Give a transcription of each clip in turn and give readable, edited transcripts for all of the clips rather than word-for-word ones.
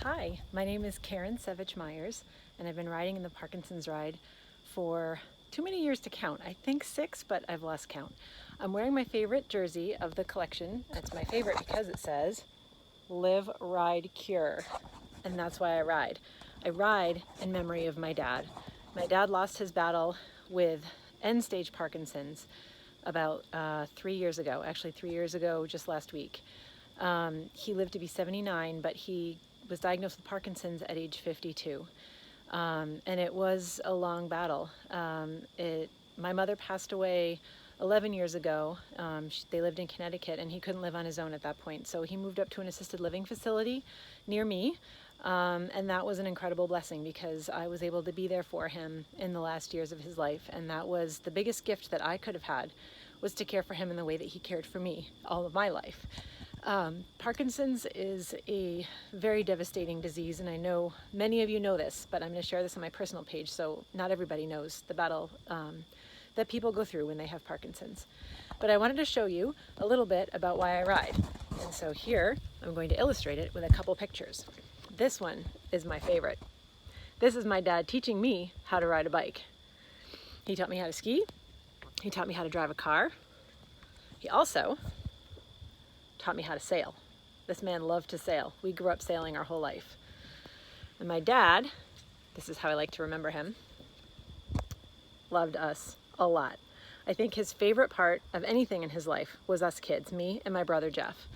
Hi, my name is Karen Sevich Myers, and I've been riding in the Parkinson's ride for too many years to count. I think 6, but I've lost count. I'm wearing my favorite jersey of the collection. It's my favorite because it says, "Live, Ride, Cure," and that's why I ride. I ride in memory of my dad. My dad lost his battle with end-stage Parkinson's about 3 years ago, actually 3 years ago, just last week. He lived to be 79, but he was diagnosed with Parkinson's at age 52. And it was a long battle. My mother passed away 11 years ago. They lived in Connecticut, and he couldn't live on his own at that point. So he moved up to an assisted living facility near me. And that was an incredible blessing because I was able to be there for him in the last years of his life. And that was the biggest gift that I could have had, was to care for him in the way that he cared for me all of my life. Parkinson's is a very devastating disease, and I know many of you know this, but I'm going to share this on my personal page, so not everybody knows the battle that people go through when they have Parkinson's. But I wanted to show you a little bit about why I ride. And so here, I'm going to illustrate it with a couple pictures. This one is my favorite. This is my dad teaching me how to ride a bike. He taught me how to ski. He taught me how to drive a car. He also taught me how to sail. This man loved to sail. We grew up sailing our whole life. And my dad, this is how I like to remember him, loved us a lot. I think his favorite part of anything in his life was us kids, me and my brother Jeff.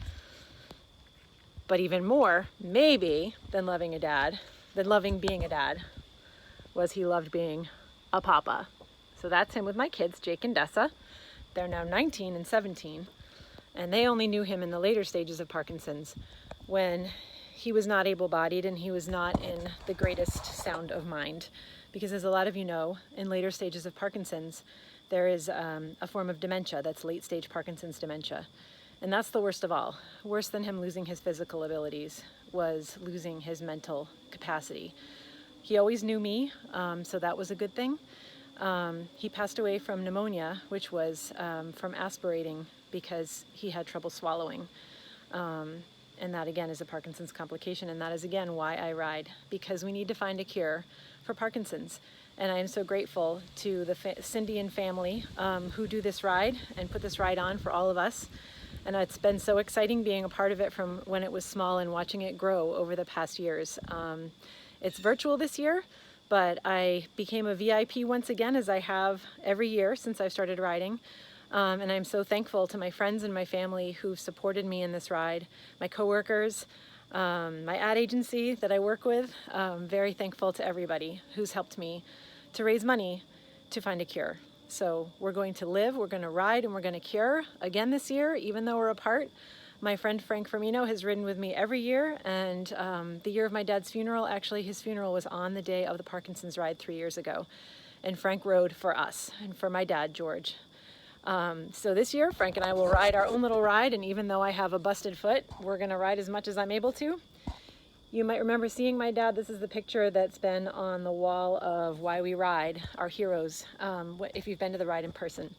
But even more, maybe, than loving being a dad, was he loved being a papa. So that's him with my kids, Jake and Dessa. They're now 19 and 17. And they only knew him in the later stages of Parkinson's, when he was not able-bodied and he was not in the greatest sound of mind. Because as a lot of you know, in later stages of Parkinson's, there is a form of dementia that's late-stage Parkinson's dementia. And that's the worst of all. Worse than him losing his physical abilities was losing his mental capacity. He always knew me, so that was a good thing. He passed away from pneumonia, which was from aspirating because he had trouble swallowing. And that again is a Parkinson's complication, and that is again why I ride, because we need to find a cure for Parkinson's. And I am so grateful to the Cindy and family who do this ride and put this ride on for all of us. And it's been so exciting being a part of it from when it was small and watching it grow over the past years. It's virtual this year, but I became a VIP once again, as I have every year since I've started riding. And I'm so thankful to my friends and my family who've supported me in this ride, my coworkers, my ad agency that I work with. Very thankful to everybody who's helped me to raise money to find a cure. So we're going to live, we're going to ride, and we're going to cure again this year, even though we're apart. My friend Frank Firmino has ridden with me every year, and the year of my dad's funeral, actually his funeral was on the day of the Parkinson's ride 3 years ago. And Frank rode for us and for my dad, George. So this year, Frank and I will ride our own little ride, and even though I have a busted foot, we're going to ride as much as I'm able to. You might remember seeing my dad. This is the picture that's been on the wall of Why We Ride, our heroes, if you've been to the ride in person.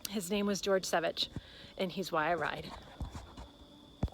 His name was George Sevich, and he's why I ride.